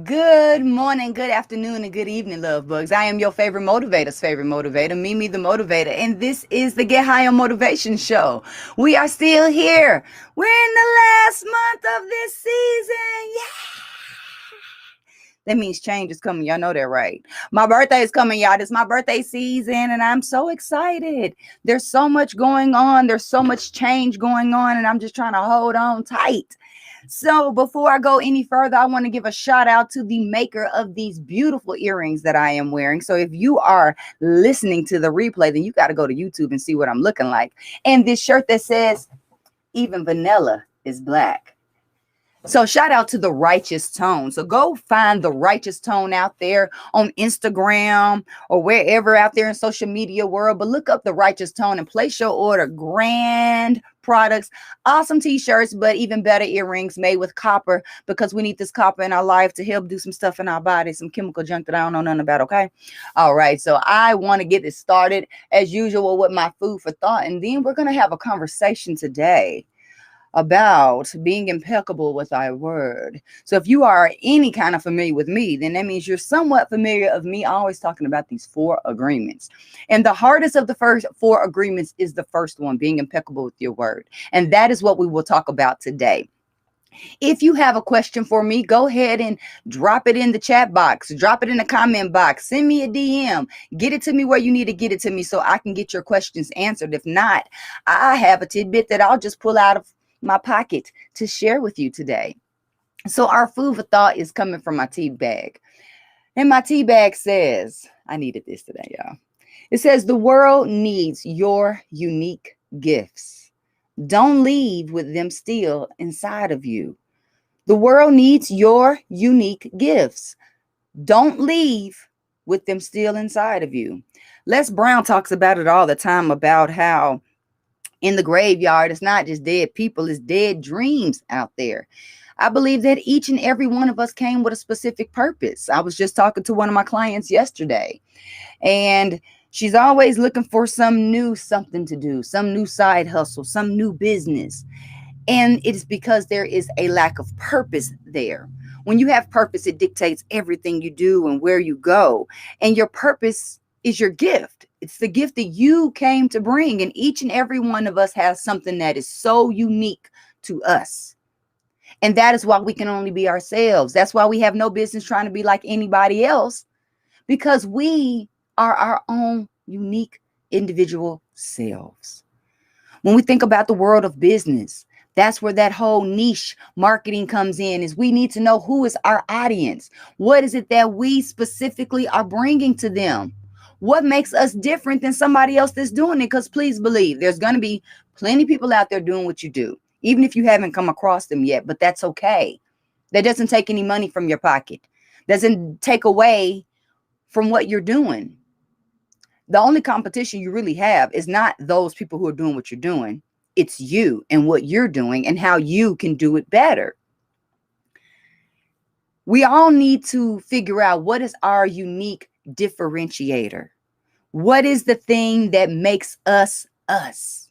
Good morning, good afternoon, and good evening, love bugs. I am your favorite motivator, Mimi the Motivator, and this is the Get High on Motivation Show. We are still here. We're in the last month of this season. Yeah. That means change is coming. Y'all know that, right? My birthday is coming, y'all. It's my birthday season, and I'm so excited. There's so much going on. There's so much change going on, and I'm just trying to hold on tight. So before I go any further, I want to give a shout out to the maker of these beautiful earrings that I am wearing. So if you are listening to the replay, then you got to go to YouTube and see what I'm looking like. And this shirt that says, even vanilla is black. So shout out to the Righteous Tone. So go find the Righteous Tone out there on Instagram or wherever out there in social media world. But look up the Righteous Tone and place your order. Grand products, awesome t-shirts, but even better earrings made with copper, because we need this copper in our life to help do some stuff in our body, some chemical junk that I don't know nothing about. Okay. All right. So I want to get this started as usual with my food for thought. And then we're going to have a conversation today about being impeccable with our word. So if you are any kind of familiar with me, then that means you're somewhat familiar of me always talking about these 4 agreements. And the hardest of the first 4 agreements is the first one, being impeccable with your word. And that is what we will talk about today. If you have a question for me, go ahead and drop it in the chat box, drop it in the comment box, send me a DM, get it to me where you need to get it to me so I can get your questions answered. If not, I have a tidbit that I'll just pull out of my pocket to share with you today. So our food for thought is coming from my tea bag. And my tea bag says, I needed this today, y'all. It says, the world needs your unique gifts. Don't leave with them still inside of you. The world needs your unique gifts. Don't leave with them still inside of you. Les Brown talks about it all the time, about how in the graveyard, it's not just dead people, it's dead dreams out there. I believe that each and every one of us came with a specific purpose. I was just talking to one of my clients yesterday, and she's always looking for some new something to do, some new side hustle, some new business. And it's because there is a lack of purpose there. When you have purpose, it dictates everything you do and where you go. And your purpose is your gift. It's the gift that you came to bring. And each and every one of us has something that is so unique to us. And that is why we can only be ourselves. That's why we have no business trying to be like anybody else, because we are our own unique individual selves. When we think about the world of business, that's where that whole niche marketing comes in, is we need to know who is our audience. What is it that we specifically are bringing to them? What makes us different than somebody else that's doing it? Because please believe, there's going to be plenty of people out there doing what you do, even if you haven't come across them yet, but that's okay. That doesn't take any money from your pocket. Doesn't take away from what you're doing. The only competition you really have is not those people who are doing what you're doing. It's you and what you're doing and how you can do it better. We all need to figure out what is our unique differentiator. What is the thing that makes us us?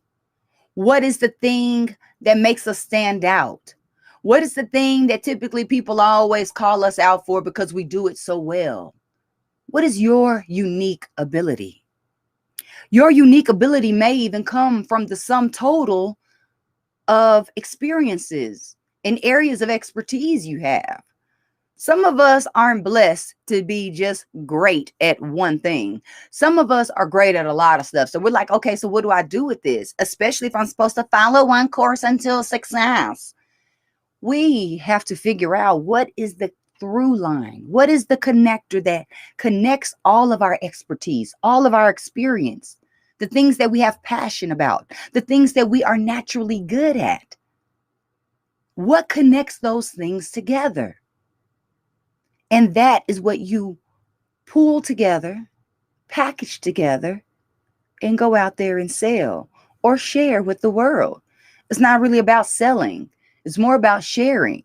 What is the thing that makes us stand out? What is the thing that typically people always call us out for because we do it so well? What is your unique ability? Your unique ability may even come from the sum total of experiences and areas of expertise you have. Some of us aren't blessed to be just great at one thing. Some of us are great at a lot of stuff. So we're like, okay, so what do I do with this? Especially if I'm supposed to follow one course until success. We have to figure out what is the through line. What is the connector that connects all of our expertise, all of our experience, the things that we have passion about, the things that we are naturally good at? What connects those things together? And that is what you pull together, package together, and go out there and sell or share with the world. It's not really about selling. It's more about sharing.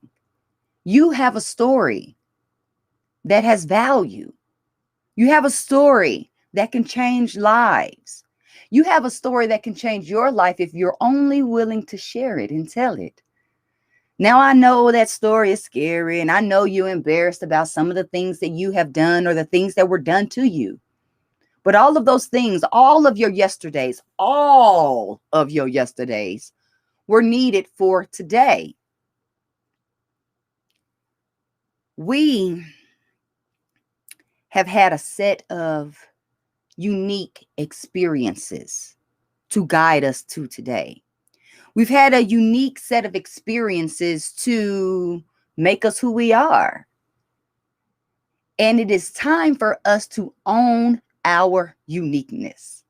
You have a story that has value. You have a story that can change lives. You have a story that can change your life if you're only willing to share it and tell it. Now, I know that story is scary, and I know you're embarrassed about some of the things that you have done or the things that were done to you. But all of those things, all of your yesterdays were needed for today. We have had a set of unique experiences to guide us to today. We've had a unique set of experiences to make us who we are. And it is time for us to own our uniqueness.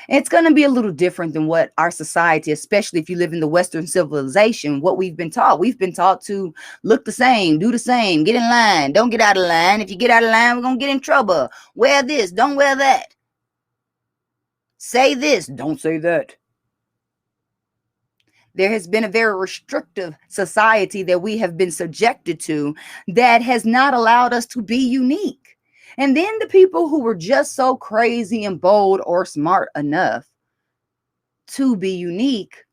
And it's going to be a little different than what our society, especially if you live in the Western civilization, what we've been taught. We've been taught to look the same, do the same, get in line, don't get out of line. If you get out of line, we're going to get in trouble. Wear this, don't wear that. Say this, don't say that. There has been a very restrictive society that we have been subjected to that has not allowed us to be unique. And then the people who were just so crazy and bold or smart enough to be unique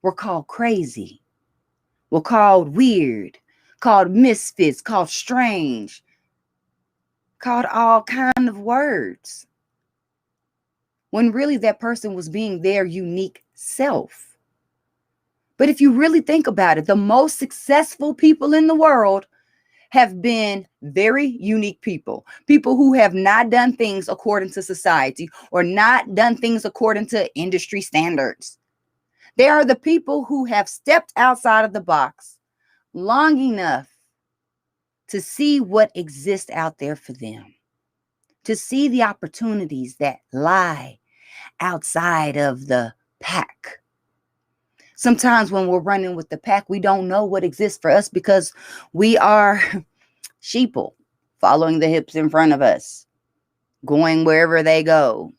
were called crazy, were called weird, called misfits, called strange, called all kind of words, when really that person was being their unique self. But if you really think about it, the most successful people in the world have been very unique people, people who have not done things according to society or not done things according to industry standards. They are the people who have stepped outside of the box long enough to see what exists out there for them, to see the opportunities that lie outside of the pack. Sometimes when we're running with the pack, we don't know what exists for us because we are sheeple, following the hips in front of us, going wherever they go.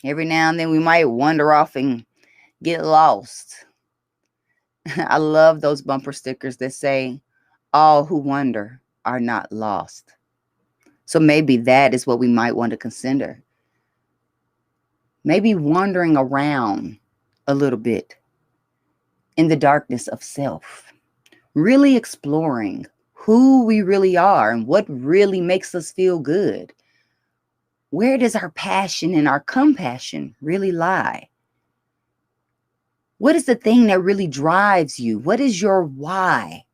Every now and then we might wander off and get lost. I love those bumper stickers that say, all who wander are not lost. So maybe that is what we might want to consider. Maybe wandering around a little bit in the darkness of self, really exploring who we really are and what really makes us feel good. Where does our passion and our compassion really lie? What is the thing that really drives you? What is your why?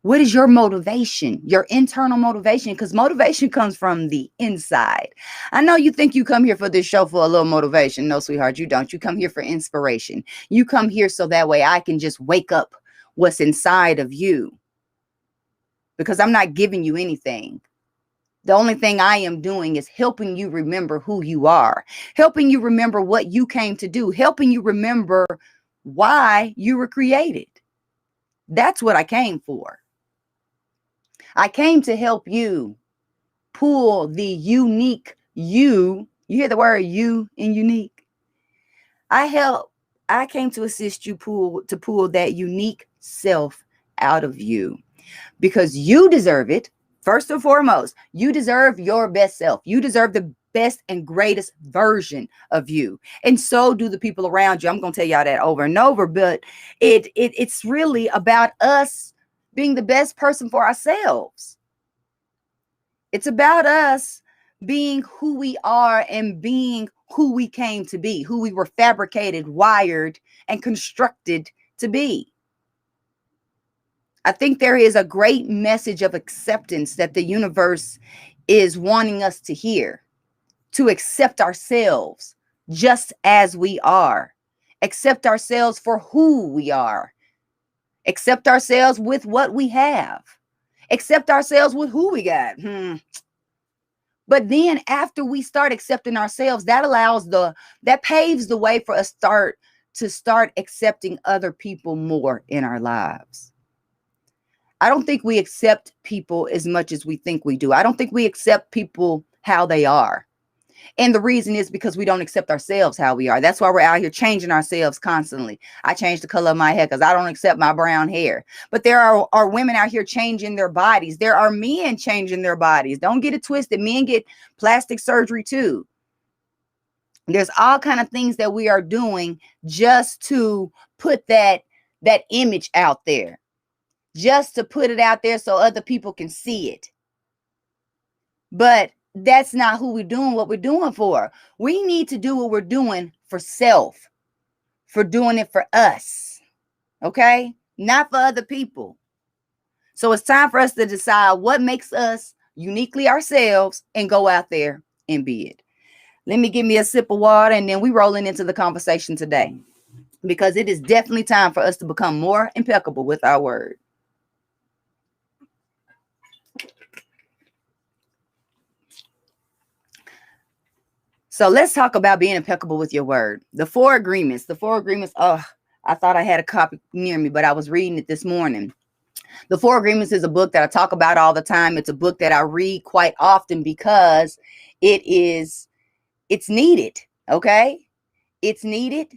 What is your motivation, your internal motivation? Because motivation comes from the inside. I know you think you come here for this show for a little motivation. No, sweetheart, you don't. You come here for inspiration. You come here so that way I can just wake up what's inside of you. Because I'm not giving you anything. The only thing I am doing is helping you remember who you are, helping you remember what you came to do, helping you remember why you were created. That's what I came for. I came to help you pull the unique you. You hear the word you in unique? I came to assist you pull that unique self out of you because you deserve it. First and foremost, you deserve your best self. You deserve the best and greatest version of you. And so do the people around you. I'm going to tell y'all that over and over, but it's really about us being the best person for ourselves. It's about us being who we are and being who we came to be, who we were fabricated, wired, and constructed to be. I think there is a great message of acceptance that the universe is wanting us to hear, to accept ourselves just as we are, accept ourselves for who we are, accept ourselves with what we have, accept ourselves with who we got. But then after we start accepting ourselves, that paves the way for us to start accepting other people more in our lives. I don't think we accept people as much as we think we do. I don't think we accept people how they are. And the reason is because we don't accept ourselves how we are. That's why we're out here changing ourselves constantly. I changed the color of my hair because I don't accept my brown hair. But there are women out here changing their bodies. There are men changing their bodies. Don't get it twisted. Men get plastic surgery too. There's all kind of things that we are doing just to put that that image out there just to put it out there so other people can see it. But that's not who we're doing what we're doing for. We need to do what we're doing for self, for doing it for us, okay? Not for other people. So it's time for us to decide what makes us uniquely ourselves and go out there and be it. Let me give me a sip of water and then we rolling into the conversation today, because it is definitely time for us to become more impeccable with our word. So let's talk about being impeccable with your word. The 4 agreements. Oh, I thought I had a copy near me, but I was reading it this morning. The 4 Agreements is a book that I talk about all the time. It's a book that I read quite often because it's needed. Okay. It's needed.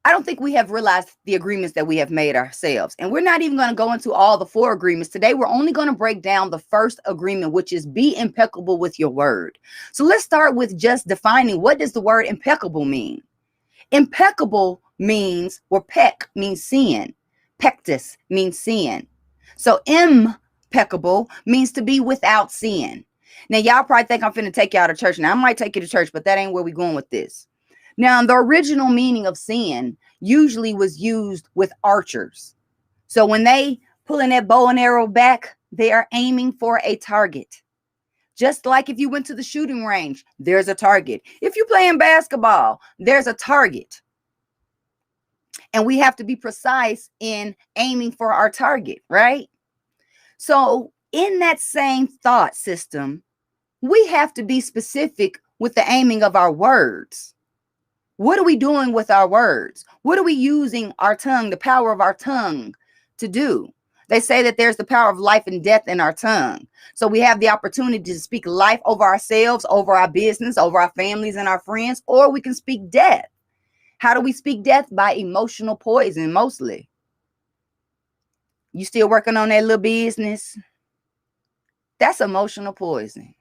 I don't think we have realized the agreements that we have made ourselves. And we're not even going to go into all the 4 agreements today. We're only going to break down the first agreement, which is be impeccable with your word. So let's start with just defining, what does the word impeccable mean? Impeccable means, or peck means sin. Pectus means sin. So impeccable means to be without sin. Now, y'all probably think I'm finna take y'all to church. Now, I might take you to church, but that ain't where we're going with this. Now, the original meaning of sin usually was used with archers. So when they pulling that bow and arrow back, they are aiming for a target. Just like if you went to the shooting range, there's a target. If you're playing basketball, there's a target. And we have to be precise in aiming for our target, right? So in that same thought system, we have to be specific with the aiming of our words. What are we doing with our words? What are we using our tongue, the power of our tongue, to do? They say that there's the power of life and death in our tongue. So we have the opportunity to speak life over ourselves, over our business, over our families and our friends, or we can speak death. How do we speak death? By emotional poison, mostly. You still working on that little business? That's emotional poison.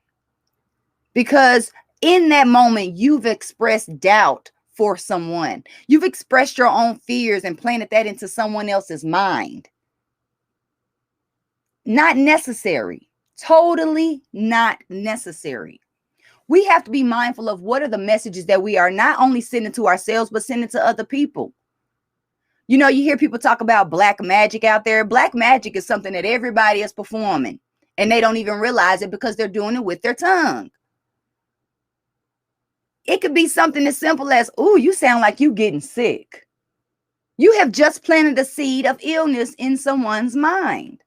Because in that moment, you've expressed doubt for someone. You've expressed your own fears and planted that into someone else's mind. Not necessary. Totally not necessary. We have to be mindful of what are the messages that we are not only sending to ourselves, but sending to other people. You know, you hear people talk about black magic out there. Black magic is something that everybody is performing, and they don't even realize it because they're doing it with their tongue. It could be something as simple as, "Ooh, you sound like you getting sick." You have just planted a seed of illness in someone's mind.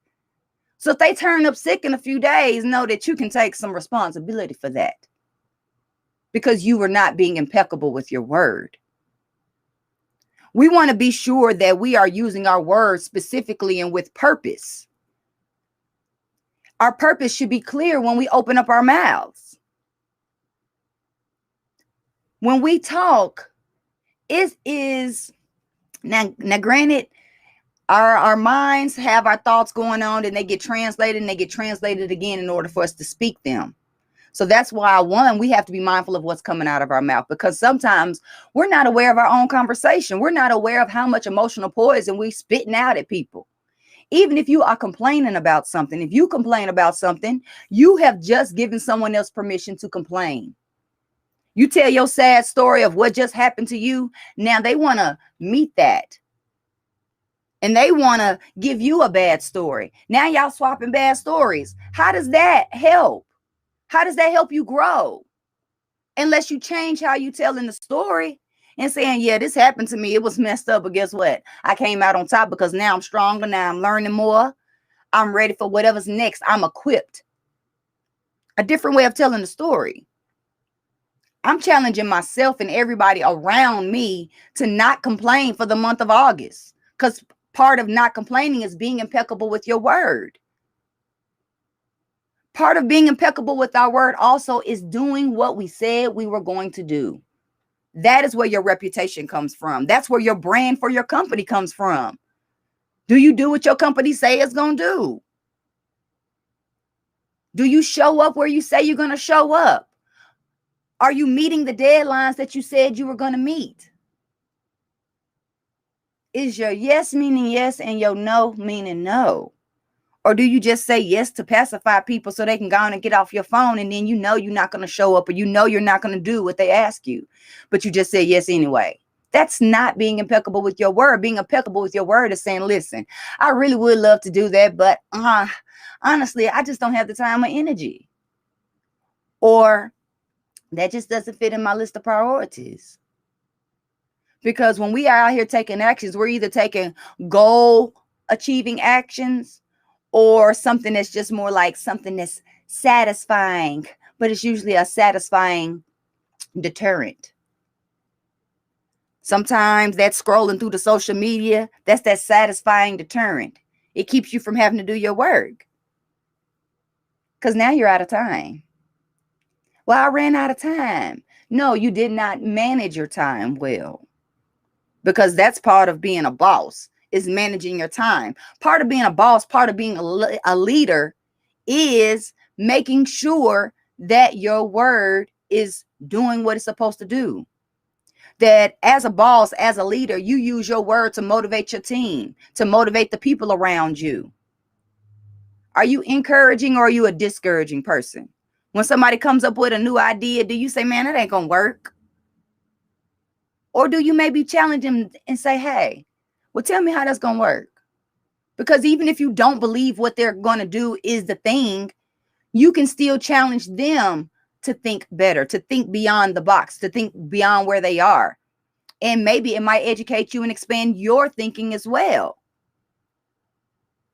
So if they turn up sick in a few days, know that you can take some responsibility for that, because you were not being impeccable with your word. We want to be sure that we are using our words specifically and with purpose. Our purpose should be clear when we open up our mouths. When we talk, it is now granted, our minds have our thoughts going on, and they get translated again in order for us to speak them. So that's why, we have to be mindful of what's coming out of our mouth, because sometimes we're not aware of our own conversation. We're not aware of how much emotional poison we spitting out at people. Even if you are complaining about something, if you complain about something, you have just given someone else permission to complain. You tell your sad story of what just happened to you. Now they want to meet that. And they want to give you a bad story. Now y'all swapping bad stories. How does that help? How does that help you grow? Unless you change how you telling the story and saying, yeah, this happened to me. It was messed up, but guess what? I came out on top because now I'm stronger. Now I'm learning more. I'm ready for whatever's next. I'm equipped. A different way of telling the story. I'm challenging myself and everybody around me to not complain for the month of August, because part of not complaining is being impeccable with your word. Part of being impeccable with our word also is doing what we said we were going to do. That is where your reputation comes from. That's where your brand for your company comes from. Do you do what your company say it's going to do? Do you show up where you say you're going to show up? Are you meeting the deadlines that you said you were going to meet? Is your yes meaning yes and your no meaning no? Or do you just say yes to pacify people so they can go on and get off your phone, and then you know you're not going to show up, or you know you're not going to do what they ask you, but you just say yes anyway? That's not being impeccable with your word. Being impeccable with your word is saying, listen, I really would love to do that, but honestly, I just don't have the time or energy. Or that just doesn't fit in my list of priorities. Because when we are out here taking actions, we're either taking goal achieving actions or something that's just more like something that's satisfying, but it's usually a satisfying deterrent. Sometimes that's scrolling through the social media, that's that satisfying deterrent. It keeps you from having to do your work because now you're out of time. Well, I ran out of time. No, you did not manage your time well, because that's part of being a boss, is managing your time. Part of being a boss, part of being a leader is making sure that your word is doing what it's supposed to do. That as a boss, as a leader, you use your word to motivate your team, to motivate the people around you. Are you encouraging or are you a discouraging person? When somebody comes up with a new idea, do you say, man, it ain't gonna work? Or do you maybe challenge them and say, hey, well, tell me how that's gonna work? Because even if you don't believe what they're gonna do is the thing, you can still challenge them to think better, to think beyond the box, to think beyond where they are. And maybe it might educate you and expand your thinking as well.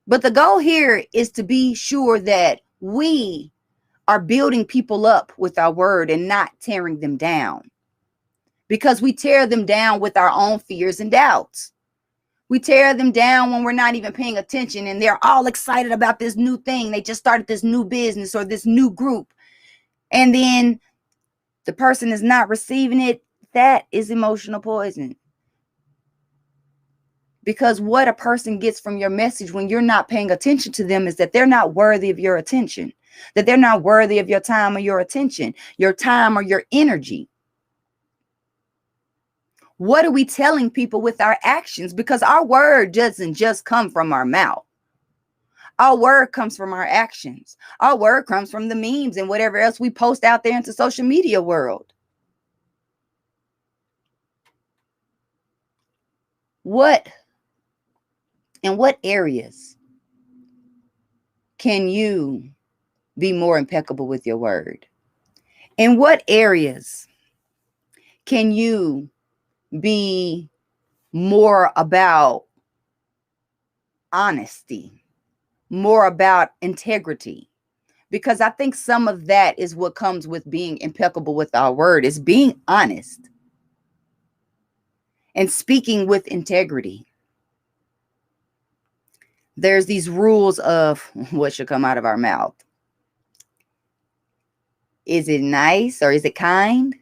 But the goal here is to be sure that we are building people up with our word and not tearing them down. Because we tear them down with our own fears and doubts. We tear them down when we're not even paying attention and they're all excited about this new thing. They just started this new business or this new group. And then the person is not receiving it. That is emotional poison. Because what a person gets from your message when you're not paying attention to them is that they're not worthy of your attention, that they're not worthy of your time or your attention, your time or your energy. What are we telling people with our actions? Because our word doesn't just come from our mouth. Our word comes from our actions. Our word comes from the memes and whatever else we post out there into social media world. In what areas can you be more impeccable with your word? In what areas can you be more about honesty, more about integrity? Because I think some of that is what comes with being impeccable with our word, is being honest and speaking with integrity. There's these rules of what should come out of our mouth. Is it nice or is it kind?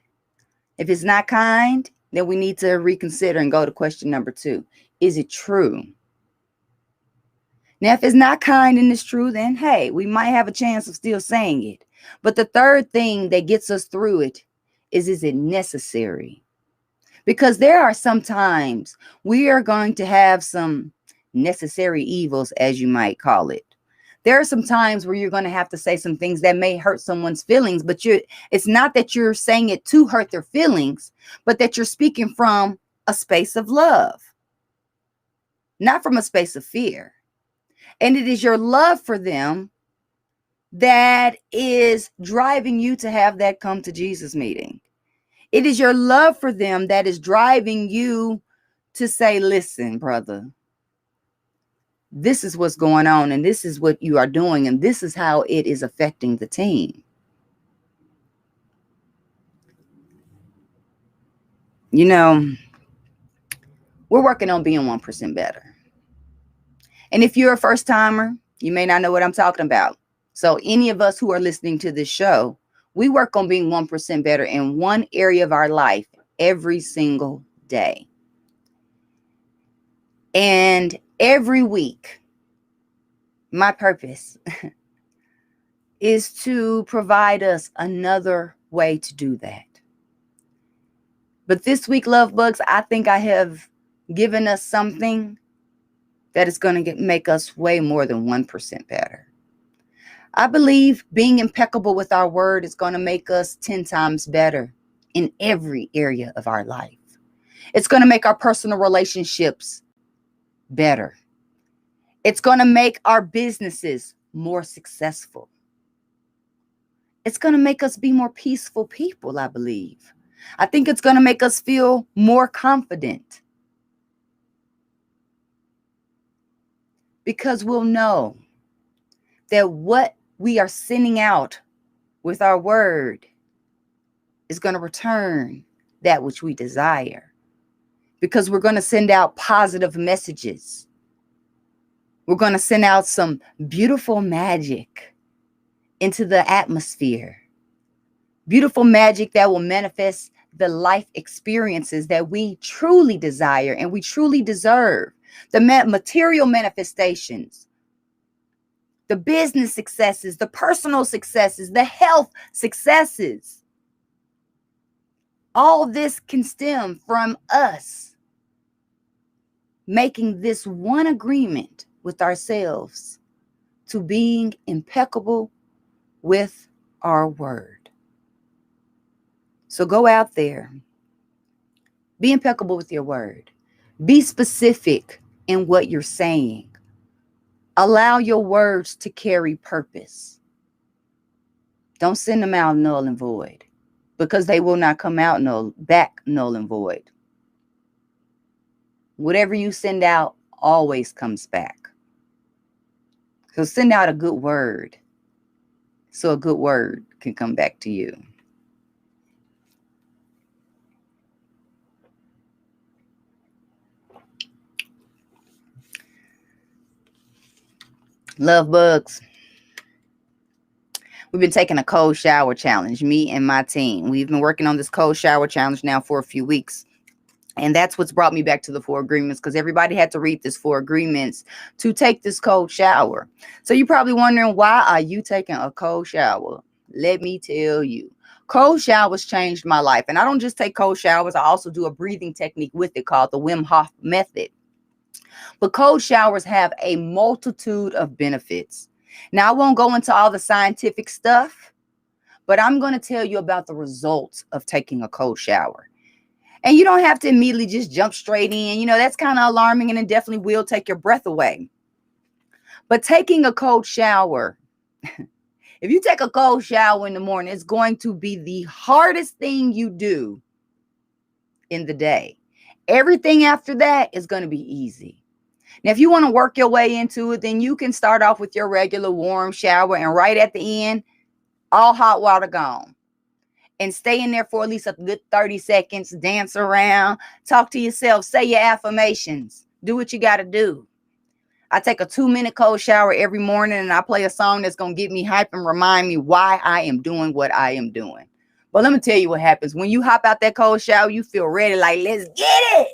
If it's not kind, then we need to reconsider and go to question number 2. Is it true? Now, if it's not kind and it's true, then hey, we might have a chance of still saying it. But the third thing that gets us through it is it necessary? Because there are some times we are going to have some necessary evils, as you might call it. There are some times where you're going to have to say some things that may hurt someone's feelings, but it's not that you're saying it to hurt their feelings, but that you're speaking from a space of love, not from a space of fear. And it is your love for them that is driving you to have that come to Jesus meeting. It is your love for them that is driving you to say, listen, brother, this is what's going on, and this is what you are doing, and this is how it is affecting the team. You know, we're working on being 1% better. And if you're a first timer, you may not know what I'm talking about. So any of us who are listening to this show, we work on being 1% better in one area of our life every single day. And every week, my purpose is to provide us another way to do that. But this week, love bugs, I think I have giving us something that is going to make us way more than 1% better. I believe being impeccable with our word is going to make us 10 times better in every area of our life. It's going to make our personal relationships better. It's going to make our businesses more successful. It's going to make us be more peaceful people, I believe. I think it's going to make us feel more confident. Because we'll know that what we are sending out with our word is going to return that which we desire. Because we're going to send out positive messages. We're going to send out some beautiful magic into the atmosphere. Beautiful magic that will manifest the life experiences that we truly desire and we truly deserve. The material manifestations, the business successes, the personal successes, the health successes. All this can stem from us making this one agreement with ourselves to being impeccable with our word. So go out there, be impeccable with your word. Be specific in what you're saying. Allow your words to carry purpose. Don't send them out null and void, because they will not come out back null and void. Whatever you send out always comes back. So send out a good word so a good word can come back to you. Love bugs. We've been taking a cold shower challenge, me and my team. We've been working on this cold shower challenge now for a few weeks. And that's what's brought me back to the 4 agreements, because everybody had to read this 4 agreements to take this cold shower. So you're probably wondering, why are you taking a cold shower? Let me tell you. Cold showers changed my life. And I don't just take cold showers. I also do a breathing technique with it called the Wim Hof method. But cold showers have a multitude of benefits. Now, I won't go into all the scientific stuff, but I'm going to tell you about the results of taking a cold shower. And you don't have to immediately just jump straight in. You know, that's kind of alarming, and it definitely will take your breath away. But taking a cold shower, if you take a cold shower in the morning, it's going to be the hardest thing you do in the day. Everything after that is going to be easy. Now, if you want to work your way into it, then you can start off with your regular warm shower, and right at the end, all hot water gone. And stay in there for at least a good 30 seconds, dance around, talk to yourself, say your affirmations, do what you got to do. I take a 2-minute cold shower every morning, and I play a song that's going to get me hype and remind me why I am doing what I am doing. But let me tell you what happens. When you hop out that cold shower, you feel ready, like, let's get it.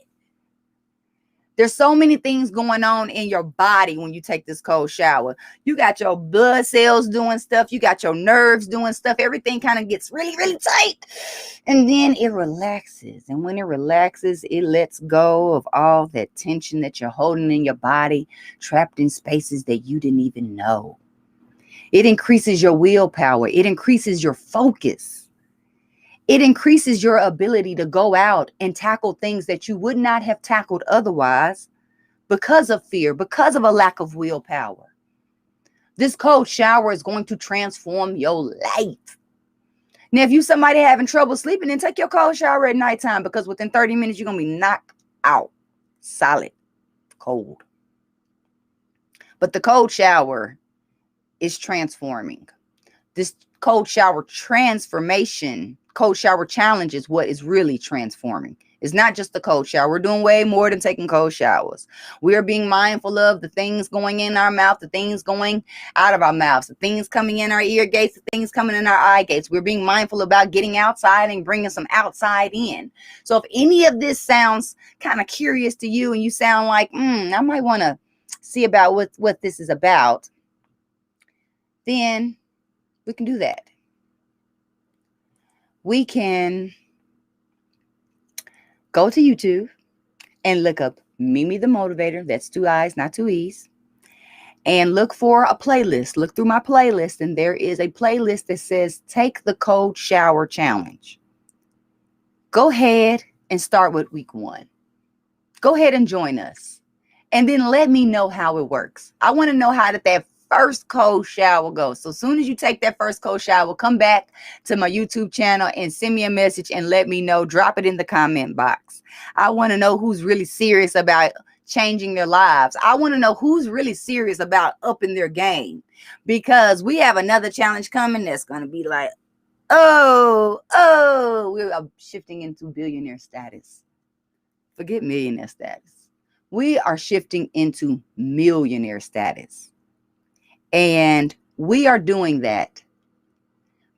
There's so many things going on in your body when you take this cold shower. You got your blood cells doing stuff. You got your nerves doing stuff. Everything kind of gets really, really tight. And then it relaxes. And when it relaxes, it lets go of all that tension that you're holding in your body, trapped in spaces that you didn't even know. It increases your willpower. It increases your focus. It increases your ability to go out and tackle things that you would not have tackled otherwise because of fear, because of a lack of willpower. This cold shower is going to transform your life. Now, if you somebody having trouble sleeping, then take your cold shower at nighttime, because within 30 minutes, you're going to be knocked out, solid, cold. But the cold shower is transforming. This cold shower transformation, cold shower challenge is what is really transforming. It's not just the cold shower. We're doing way more than taking cold showers. We are being mindful of the things going in our mouth, the things going out of our mouths, the things coming in our ear gates, the things coming in our eye gates. We're being mindful about getting outside and bringing some outside in. So if any of this sounds kind of curious to you, and you sound like, I might want to see about what this is about, then we can do that. We can go to YouTube and look up Mimi the Motivator. That's 2 I's, not 2 E's. And look for a playlist. Look through my playlist, and there is a playlist that says Take the Cold Shower Challenge. Go ahead and start with week 1. Go ahead and join us. And then let me know how it works. I want to know how that first cold shower goes. So as soon as you take that first cold shower, come back to my YouTube channel and send me a message and let me know. Drop it in the comment box. I want to know who's really serious about changing their lives. I want to know who's really serious about upping their game, because we have another challenge coming that's going to be like, we're shifting into billionaire status. Forget millionaire status. We are shifting into millionaire status. And we are doing that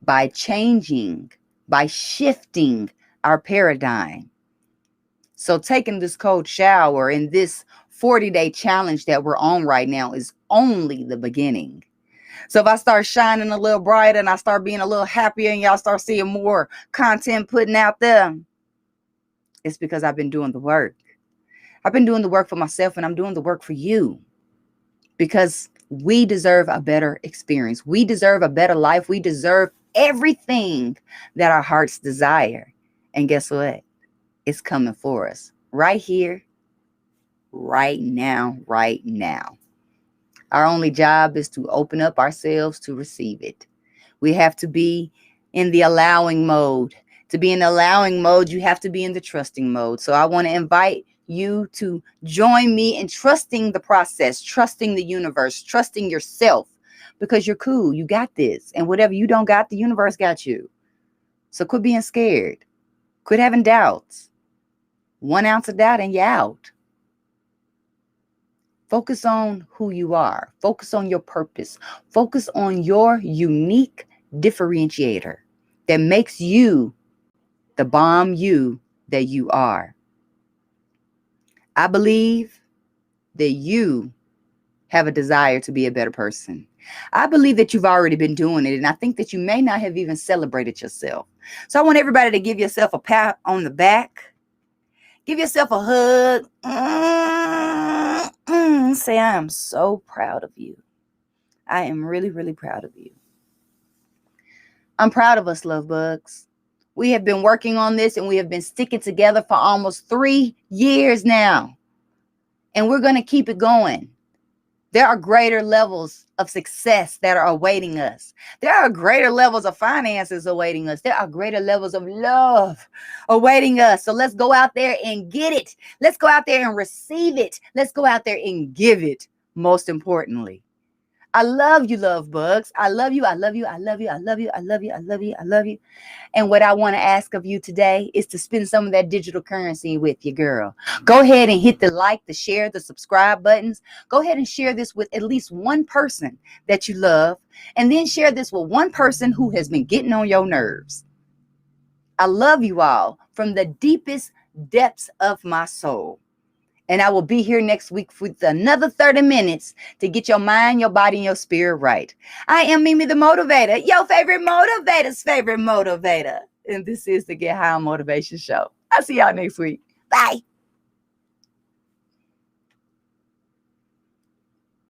by changing, by shifting our paradigm. So taking this cold shower and this 40-day challenge that we're on right now is only the beginning. So if I start shining a little brighter and I start being a little happier and y'all start seeing more content putting out there, it's because I've been doing the work. I've been doing the work for myself, and I'm doing the work for you, because we deserve a better experience. We deserve a better life. We deserve everything that our hearts desire. And guess what? It's coming for us right here, right now, right now. Our only job is to open up ourselves to receive it. We have to be in the allowing mode. To be in the allowing mode, you have to be in the trusting mode. So I want to invite you to join me in trusting the process, trusting the universe, trusting yourself, because you're cool. You got this. And whatever you don't got, the universe got you. So quit being scared. Quit having doubts. 1 ounce of doubt and you're out. Focus on who you are. Focus on your purpose. Focus on your unique differentiator that makes you the bomb you that you are. I believe that you have a desire to be a better person. I believe that you've already been doing it, and I think that you may not have even celebrated yourself. So I want everybody to give yourself a pat on the back. Give yourself a hug. Say, I am so proud of you. I am really, really proud of you. I'm proud of us, love bugs. We have been working on this, and we have been sticking together for almost 3 years now. And we're going to keep it going. There are greater levels of success that are awaiting us. There are greater levels of finances awaiting us. There are greater levels of love awaiting us. So let's go out there and get it. Let's go out there and receive it. Let's go out there and give it, most importantly. I love you, love bugs. I love you. I love you. I love you. I love you. I love you. I love you. I love you. And what I want to ask of you today is to spend some of that digital currency with your girl. Go ahead and hit the like, the share, the subscribe buttons. Go ahead and share this with at least one person that you love. And then share this with one person who has been getting on your nerves. I love you all from the deepest depths of my soul. And I will be here next week with another 30 minutes to get your mind, your body, and your spirit right. I am Mimi the Motivator, your favorite motivator's favorite motivator. And this is the Get High on Motivation Show. I'll see y'all next week. Bye.